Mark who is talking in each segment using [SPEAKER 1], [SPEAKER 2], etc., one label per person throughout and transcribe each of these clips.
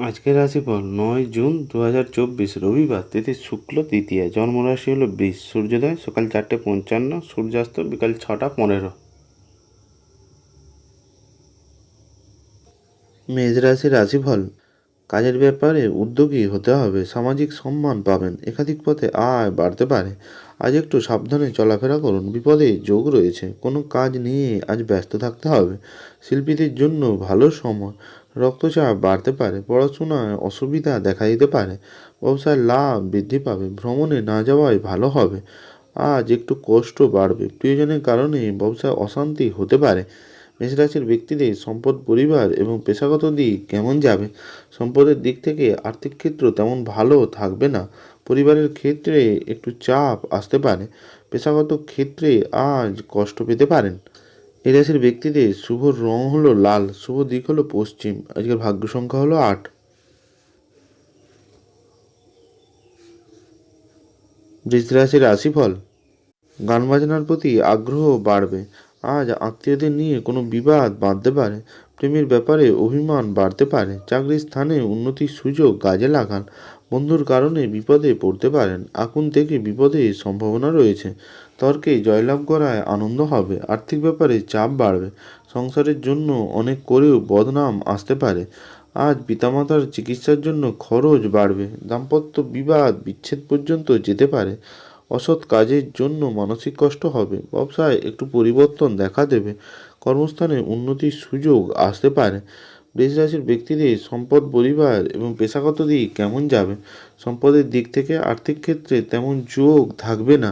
[SPEAKER 1] আজকের রাশিফল 9 জুন 2024 রবিবার, তিথি শুক্ল তৃতীয়া, জন্মরাশি হলো বৃষ, সূর্যোদয় সকাল 4:55, সূর্যাস্ত বিকাল 6:15। মেষ রাশির রাশিফল, কাজের ব্যাপারে উদ্যোগী হতে হবে, সামাজিক সম্মান পাবেন, একাধিক পথে আয় বাড়তে পারে। আজ একটু সাবধানে চলাফেরা করুন, বিপদে যোগ রয়েছে, কোনো কাজ নিয়ে আজ ব্যস্ত থাকতে হবে। শিল্পীদের জন্য ভালো সময়, রক্তচাপ বাড়তে পারে, পড়াশোনায় অসুবিধা দেখা দিতে পারে, ব্যবসায় লাভ বৃদ্ধি পাবে, ভ্রমণে না যাওয়াই ভালো হবে। আজ একটু কষ্ট বাড়বে, প্রিয়জনের কারণে ব্যবসায় অশান্তি হতে পারে। মেষরাশির ব্যক্তিদের সম্পদ, পরিবার এবং পেশাগত দিক কেমন যাবে? সম্পদের দিক থেকে আর্থিক ক্ষেত্র তেমন ভালো থাকবে না, পরিবারের ক্ষেত্রে একটু চাপ আসতে পারে, পেশাগত ক্ষেত্রে আজ কষ্ট পেতে পারেন। এই রাশির ব্যক্তিদের শুভ রং হলো লাল, শুভ দিক হলো পশ্চিম, আজকের ভাগ্য সংখ্যা হলো 8। বৃষ রাশির রাশিফল, গান বাজনার প্রতি আগ্রহ বাড়বে, আজ আত্মীয়দের নিয়ে কোনো বিবাদ বাঁধতে পারে, প্রেমের ব্যাপারে অভিমান বাড়তে পারে, চাকরির স্থানে উন্নতির সুযোগ কাজে লাগান, বন্ধুর কারণে বিপদে পড়তে পারেন, আগুন থেকে বিপদের সম্ভাবনা রয়েছে, তর্কে জয়লাভ করায় আনন্দ হবে, আর্থিক ব্যাপারে চাপ বাড়বে, সংসারের জন্য অনেক করেও বদনাম আসতে পারে, আজ পিতামাতার চিকিৎসার জন্য খরচ বাড়বে, দাম্পত্য বিবাদ বিচ্ছেদ পর্যন্ত যেতে পারে, অসৎ কাজের জন্য মানসিক কষ্ট হবে, ব্যবসায় একটু পরিবর্তন দেখা দেবে, কর্মস্থানে উন্নতির সুযোগ আসতে পারে। বৃষ রাশির ব্যক্তিদের সম্পদ, পরিবার এবং পেশাগত দিক কেমন যাবে? সম্পদের দিক থেকে আর্থিক ক্ষেত্রে তেমন যোগ থাকবে না,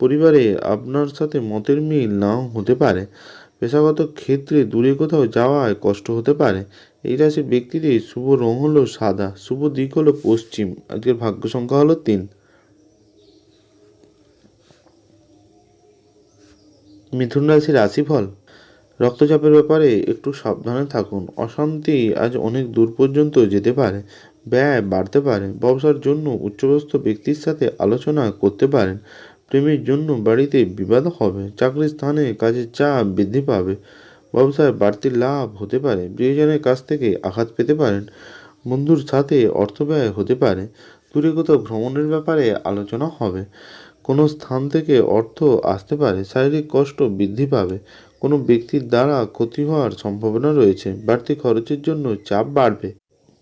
[SPEAKER 1] পরিবারে আপনার সাথে মতের মিল নাও হতে পারে, পেশাগত ক্ষেত্রে দূরে কোথাও যাওয়ায় কষ্ট হতে পারে। এই রাশির ব্যক্তিদের শুভ রং হলো সাদা, শুভ দিক হলো পশ্চিম, আজকের ভাগ্য সংখ্যা হলো 3। মিথুন রাশির রাশিফল, রক্তচাপের ব্যাপারে একটু সাবধানে থাকুন, অশান্তি আজ অনেক দূর পর্যন্ত যেতে পারে, ব্যয় বাড়তে পারে, ব্যবসার জন্য উচ্চপদস্থ ব্যক্তির সাথে আলোচনা করতে পারেন, প্রেমের জন্য বাড়িতে বিবাদ হবে, চাকরির স্থানে কাজের চাপ বৃদ্ধি পাবে, ব্যবসায় বাড়তি লাভ হতে পারে, প্রিয়জনের কাছ থেকে আঘাত পেতে পারেন, বন্ধুর সাথে অর্থ ব্যয় হতে পারে, দূরে কোথাও ভ্রমণের ব্যাপারে আলোচনা হবে, কোনো স্থান থেকে অর্থ আসতে পারে, শারীরিক কষ্ট বৃদ্ধি পাবে, কোনো ব্যক্তির দ্বারা ক্ষতি হওয়ার সম্ভাবনা রয়েছে, বাড়তি খরচের জন্য চাপ বাড়বে।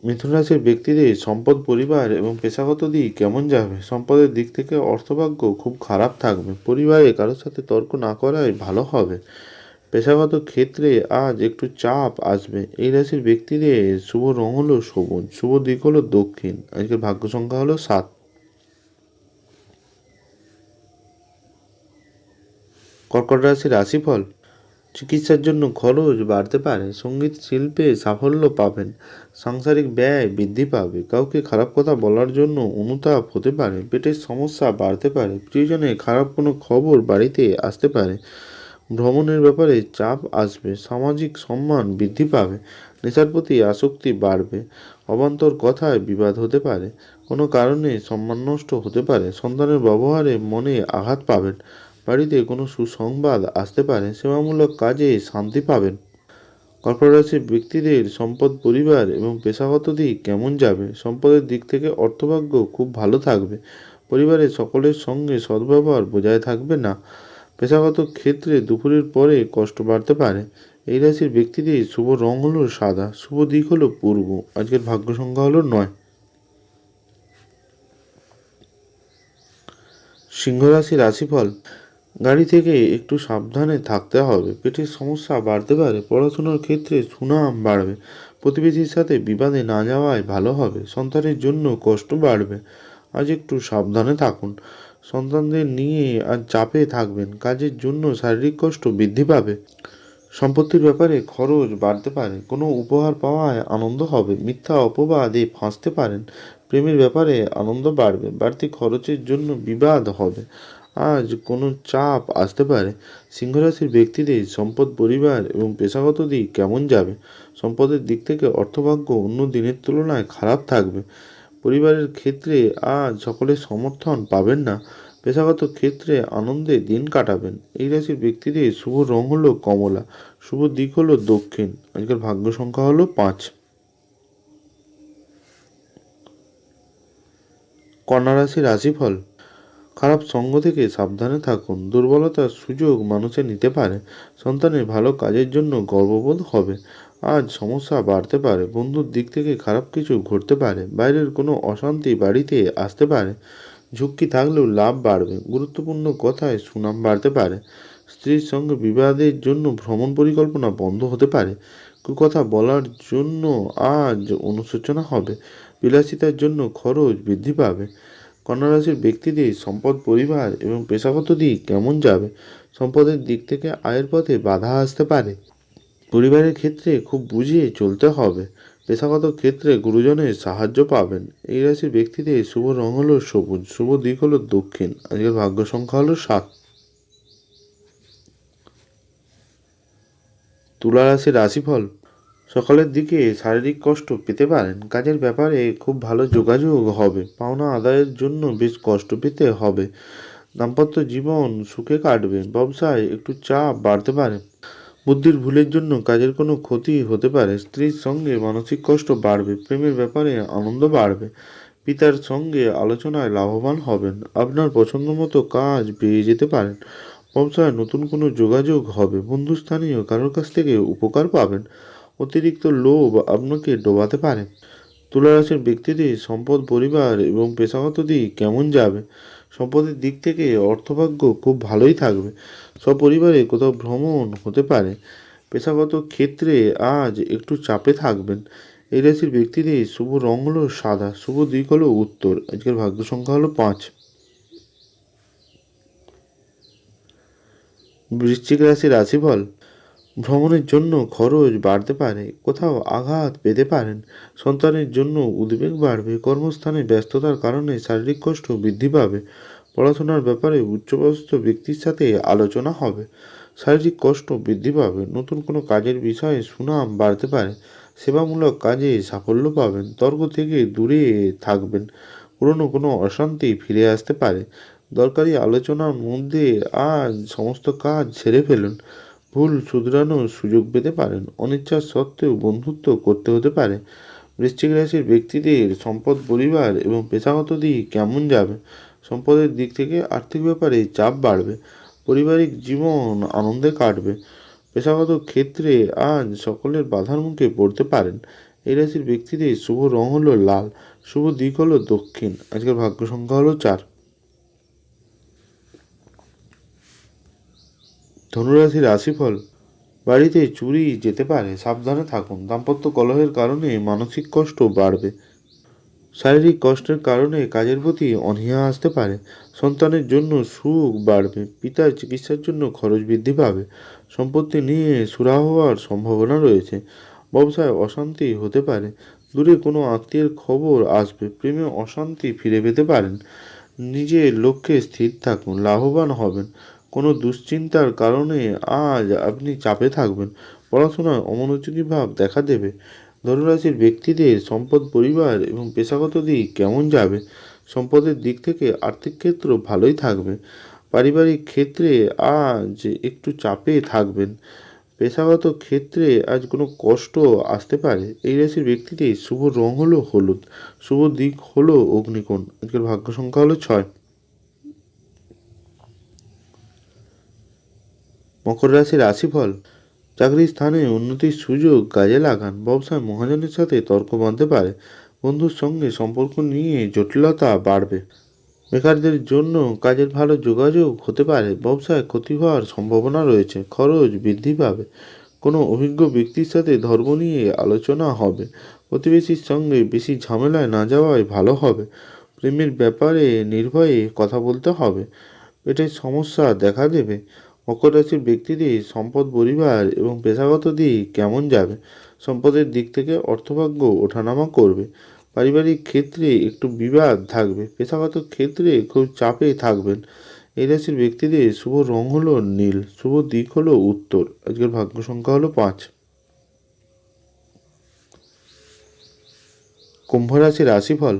[SPEAKER 1] মিথুন রাশির ব্যক্তিদের সম্পদ, পরিবার এবং পেশাগত দিক কেমন যাবে? সম্পদের দিক থেকে অর্থভাগ্য খুব খারাপ থাকবে, পরিবারে কারোর সাথে তর্ক না করাই ভালো হবে, পেশাগত ক্ষেত্রে আজ একটু চাপ আসবে। এই রাশির ব্যক্তিদের শুভ রং হলো সবুজ, শুভ দিক হলো দক্ষিণ, আজকের ভাগ্য সংখ্যা হলো 7। কর্কট রাশির রাশিফল, চিকিৎসার জন্য খরচ বাড়তে পারে, সঙ্গীত শিল্পে সাফল্য পাবেন, সাংসারিক ব্যয় বৃদ্ধি পাবে, কাউকে খারাপ কথা বলার জন্য অনুতাপ হতে পারে, পেটের সমস্যা বাড়তে পারে, প্রিয়জনের খারাপ কোনো খবর বাড়িতে আসতে পারে, ভ্রমণের ব্যাপারে চাপ আসবে, সামাজিক সম্মান বৃদ্ধি পাবে, নেশার প্রতি আসক্তি বাড়বে, অবান্তর কথায় বিবাদ হতে পারে, কোনো কারণে সম্মান নষ্ট হতে পারে, সন্তানের ব্যবহারে মনে আঘাত পাবেন, বাড়িতে কোনো সুসংবাদ আসতে পারে, সেবামূলক কাজে শান্তি পাবেন। কর্কট রাশির ব্যক্তিদের সম্পদ, পরিবার এবং পেশাগত দিক কেমন যাবে? সম্পদের দিক থেকে অর্থভাগ্য খুব ভালো থাকবে, পরিবারের সকলের সঙ্গে সদ্ব্যবহার বজায় থাকবে না, পেশাগত ক্ষেত্রে দুপুরের পরে কষ্ট বাড়তে পারে। এই রাশির ব্যক্তিদের শুভ রং হলো সাদা, শুভ দিক হলো পূর্ব, আজকের ভাগ্য সংখ্যা হলো 9। সিংহ রাশির রাশিফল, গাড়ি থেকে একটু সাবধানে থাকতে হবে, পেটের সমস্যা বাড়তে পারে, পড়াশোনার ক্ষেত্রে সুনাম বাড়বে, প্রতিবেশীর সাথে বিবাদে না যাওয়াই ভালো হবে, সন্তানের জন্য কষ্ট বাড়বে, আজ একটু সাবধানে থাকুন, সন্তানদের নিয়ে আজ চাপে থাকবেন, কাজের জন্য শারীরিক কষ্ট বৃদ্ধি পাবে, সম্পত্তির ব্যাপারে খরচ বাড়তে পারে, কোনো উপহার পাওয়ায় আনন্দ হবে, মিথ্যা অপবাদে ফাঁসতে পারেন, প্রেমের ব্যাপারে আনন্দ বাড়বে, বাড়তি খরচের জন্য বিবাদ হবে, আজ কোনো চাপ আসতে পারে। সিংহরাশির ব্যক্তিদের সম্পদ, পরিবার এবং পেশাগত দিক কেমন যাবে? সম্পদের দিক থেকে অর্থভাগ্য অন্য দিনের তুলনায় খারাপ থাকবে, পরিবারের ক্ষেত্রে আজ সকলের সমর্থন পাবেন না, পেশাগত ক্ষেত্রে আনন্দে দিন কাটাবেন। এই রাশির ব্যক্তিদের শুভ রং হলো কমলা, শুভ দিক হলো দক্ষিণ, আজকের ভাগ্য সংখ্যা হলো 5। কন্যা রাশির রাশিফল। খারাপ সঙ্গ থেকে সাবধানে থাকুন। দুর্বলতার সুযোগ মানুষে নিতে পারে। সন্তানের ভালো কাজের জন্য গর্ববোধ হবে। আজ সমস্যা বাড়তে পারে। বন্ধুর দিক থেকে খারাপ কিছু ঘটতে পারে। বাইরের কোনো অশান্তি বাড়িতে আসতে পারে। ঝুঁকি থাকলেও লাভ বাড়বে। গুরুত্বপূর্ণ কথায় সুনাম বাড়তে পারে। স্ত্রীর সঙ্গে বিবাদের জন্য ভ্রমণ পরিকল্পনা বন্ধ হতে পারে। কুকথা বলার জন্য আজ অনুশোচনা হবে। বিলাসিতার জন্য খরচ বৃদ্ধি পাবে। কন্যা রাশির ব্যক্তিদের সম্পদ, পরিবার এবং পেশাগত দিক কেমন যাবে? সম্পদের দিক থেকে আয়ের পথে বাধা আসতে পারে। পরিবারের ক্ষেত্রে খুব বুঝিয়ে চলতে হবে। পেশাগত ক্ষেত্রে গুরুজনের সাহায্য পাবেন। এই রাশির ব্যক্তিদের শুভ রং হলো সবুজ, শুভ দিক হলো দক্ষিণ। আজকের ভাগ্য সংখ্যা হলো 7। তুলা রাশির রাশিফল। সকালের দিকে শারীরিক কষ্ট পেতে পারেন। কাজের ব্যাপারে খুব ভালো যোগাযোগ হবে। পাওনা আদায়ের জন্য বেশ কষ্ট পেতে হবে। দাম্পত্য জীবন সুখে কাটবে। ব্যবসায় একটু চাপ বাড়তে পারে। বুদ্ধির ভুলের জন্য কাজের কোনো ক্ষতি হতে পারে। স্ত্রীর সঙ্গে মানসিক কষ্ট বাড়বে। প্রেমের ব্যাপারে আনন্দ বাড়বে। পিতার সঙ্গে আলোচনায় লাভবান হবেন। আপনার পছন্দ মতো কাজ পেয়ে যেতে পারেন। ব্যবসায় নতুন কোনো যোগাযোগ হবে। বন্ধুস্থানীয় কারোর কাছ থেকে উপকার পাবেন। অতিরিক্ত লোভ আপনাকে ডোবাতে পারে। তুলা রাশির ব্যক্তিদের সম্পদ, পরিবার এবং পেশাগত দিক কেমন যাবে? সম্পদের দিক থেকে অর্থভাগ্য খুব ভালোই থাকবে। সপরিবারে কোথাও ভ্রমণ হতে পারে। পেশাগত ক্ষেত্রে আজ একটু চাপে থাকবেন। এই রাশির ব্যক্তিদের শুভ রং হলো সাদা, শুভ দিক হলো উত্তর। আজকের ভাগ্য সংখ্যা হলো 5। বৃশ্চিক রাশির রাশিফল। ভ্রমণের জন্য খরচ বাড়তে পারে। কোথাও আঘাত পেতে পারেন। সন্তানের জন্য উদ্বেগ বাড়বে। কর্মস্থানে ব্যস্ততার কারণে শারীরিক কষ্ট বৃদ্ধি পাবে। পড়াশোনার ব্যাপারে উচ্চপদস্থ ব্যক্তির সাথে আলোচনা হবে। শারীরিক কষ্ট বৃদ্ধি পাবে। নতুন কোনো কাজের বিষয়ে সুনাম বাড়তে পারে। সেবামূলক কাজে সাফল্য পাবেন। তর্ক থেকে দূরে থাকবেন। পুরনো কোনো অশান্তি ফিরে আসতে পারে। দরকারি আলোচনার মধ্যে আজ সমস্ত কাজ সেরে ফেলুন। ভুল শুধরানোর সুযোগ পেতে পারেন। অনিচ্ছা সত্ত্বেও বন্ধুত্ব করতে হতে পারে। বৃশ্চিক রাশির ব্যক্তিদের সম্পদ, পরিবার এবং পেশাগত দিক কেমন যাবে? সম্পদের দিক থেকে আর্থিক ব্যাপারে চাপ বাড়বে। পারিবারিক জীবন আনন্দে কাটবে। পেশাগত ক্ষেত্রে আজ সকলের বাধার মুখে পড়তে পারেন। এই রাশির ব্যক্তিদের শুভ রং হলো লাল, শুভ দিক হলো দক্ষিণ। আজকের ভাগ্য সংখ্যা হলো 4। ধনুরাশির রাশিফল। বাড়িতে চুরি যেতে পারে, সাবধানে থাকুন। দাম্পত্য কলহের কারণে মানসিক কষ্ট বাড়বে। শারীরিক কষ্টের কারণে কাজের প্রতি অনীহা আসতে পারে। সন্তানের জন্য সুখ বাড়বে। পিতার চিকিৎসার জন্য খরচ বৃদ্ধি পাবে। সম্পত্তি নিয়ে সুরাহ হওয়ার সম্ভাবনা রয়েছে। ব্যবসায় অশান্তি হতে পারে। দূরে কোনো আত্মীয়ের খবর আসবে। প্রেমে অশান্তি ফিরে পেতে পারেন। নিজের লক্ষ্যে স্থির থাকুন, লাভবান হবেন। কোনো দুশ্চিন্তার কারণে আজ আপনি চাপে থাকবেন। পড়াশোনায় অমনোযোগী ভাব দেখা দেবে। ধনুরাশির ব্যক্তিদের সম্পদ, পরিবার এবং পেশাগত দিক কেমন যাবে? সম্পদের দিক থেকে আর্থিক ক্ষেত্র ভালোই থাকবে। পারিবারিক ক্ষেত্রে আজ একটু চাপে থাকবেন। পেশাগত ক্ষেত্রে আজ কোনো কষ্ট আসতে পারে। এই রাশির ব্যক্তিদের শুভ রং হলো হলুদ, শুভ দিক হলো অগ্নিকোণ। আজকের ভাগ্য সংখ্যা হলো 6। মকর রাশির রাশিফল। চাকরির স্থানে উন্নতির সুযোগ কাজে লাগান। ব্যবসায় মহাজনের সাথে তর্ক বাঁধতে পারে। বন্ধুর সঙ্গে সম্পর্ক নিয়ে জটিলতা বাড়বে। বেকারদের জন্য কাজের ভালো যোগাযোগ হতে পারে। ব্যবসায় ক্ষতি হওয়ার সম্ভাবনা রয়েছে। খরচ বৃদ্ধি পাবে। কোনো অভিজ্ঞ ব্যক্তির সাথে ধর্ম নিয়ে আলোচনা হবে। প্রতিবেশীর সঙ্গে বেশি ঝামেলায় না যাওয়াই ভালো হবে। প্রেমের ব্যাপারে নির্ভয়ে কথা বলতে হবে। এটাই সমস্যা দেখা দেবে। মকর রাশির ব্যক্তিদের সম্পদ, পরিবার এবং পেশাগত দিক কেমন যাবে? সম্পদের দিক থেকে অর্থভাগ্য ওঠানামা করবে। পারিবারিক ক্ষেত্রে একটু বিবাদ থাকবে। পেশাগত ক্ষেত্রে খুব চাপে থাকবেন। এই রাশির ব্যক্তিদের শুভ রং হলো নীল, শুভ দিক হলো উত্তর। আজকের ভাগ্য সংখ্যা হলো 5। কুম্ভ রাশির রাশিফল।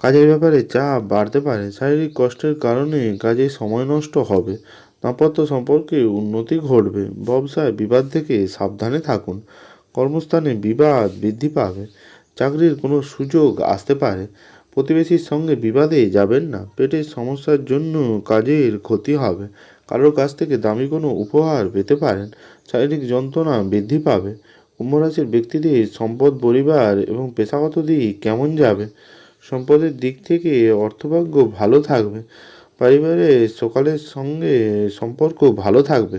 [SPEAKER 1] কাজের ব্যাপারে চাপ বাড়তে পারে। শারীরিক কষ্টের কারণে কাজে সময় নষ্ট হবে। দাম্পত্য সম্পর্কে উন্নতি ঘটবে। ব্যবসায় বিবাদ থেকে সাবধানে থাকুন। কর্মস্থানে বিবাদ বৃদ্ধি পাবে। চাকরির কোনো সুযোগ আসতে পারে। প্রতিবেশীর সঙ্গে বিবাদে যাবেন না। পেটের সমস্যার জন্য কাজের ক্ষতি হবে। কারোর কাছ থেকে দামি কোনো উপহার পেতে পারেন। শারীরিক যন্ত্রণা বৃদ্ধি পাবে। কুম্ভ রাশির ব্যক্তিদের সম্পদ, পরিবার এবং পেশাগত দিক কেমন যাবে? সম্পদের দিক থেকে অর্থভাগ্য ভালো থাকবে। পরিবারের সকলের সঙ্গে সম্পর্ক ভালো থাকবে।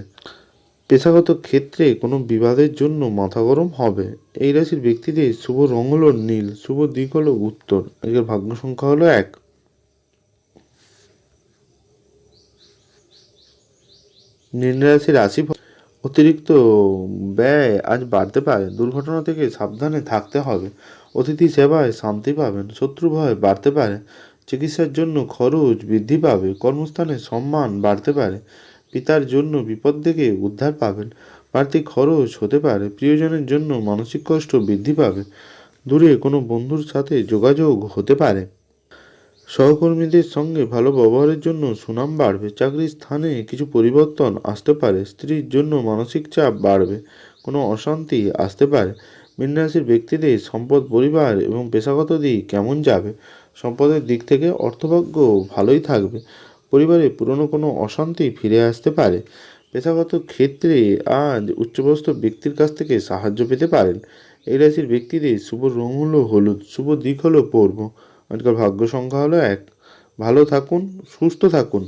[SPEAKER 1] পেশাগত ক্ষেত্রে কোনো বিবাদের জন্য মাথা গরম হবে। এই রাশির ব্যক্তিদের শুভ রং হলো নীল, শুভ দিক হলো উত্তর, আজকের ভাগ্য সংখ্যা হলো 1। মীন রাশির রাশিফল। অতিরিক্ত ব্যয় আজ বাড়তে পারে। দুর্ঘটনা থেকে সাবধানে থাকতে হবে। অতিথি সেবায় শান্তি পাবেন। শত্রু ভয় বাড়তে পারে। চিকিৎসার জন্য খরচ বৃদ্ধি পাবে। কর্মস্থানে সম্মান বাড়তে পারে। পিতার জন্য বিপদ থেকে উদ্ধার পাবেন। বাড়তি খরচ হতে পারে। প্রিয়জনের জন্য মানসিক কষ্ট বৃদ্ধি পাবে। দূরে কোনো বন্ধুর সাথে যোগাযোগ হতে পারে। সহকর্মীদের সঙ্গে ভালো ব্যবহারের জন্য সুনাম বাড়বে। চাকরির স্থানে কিছু পরিবর্তন আসতে পারে। স্ত্রীর জন্য মানসিক চাপ বাড়বে। কোনো অশান্তি আসতে পারে। মীন রাশির ব্যক্তিদের সম্পদ, পরিবার এবং পেশাগত দিক কেমন যাবে? সম্পদের দিক থেকে অর্থভাগ্য ভালোই থাকবে। পরিবারে পুরনো কোনো অশান্তি ফিরে আসতে পারে। পেশাগত ক্ষেত্রে আজ উচ্চপদস্থ ব্যক্তির কাছ থেকে সাহায্য পেতে পারেন। এই রাশির ব্যক্তিদের শুভ রং হলো হলুদ, শুভ দিক হলো পূর্ব, আজকাল ভাগ্য সংখ্যা হলো 1। ভালো থাকুন, সুস্থ থাকুন।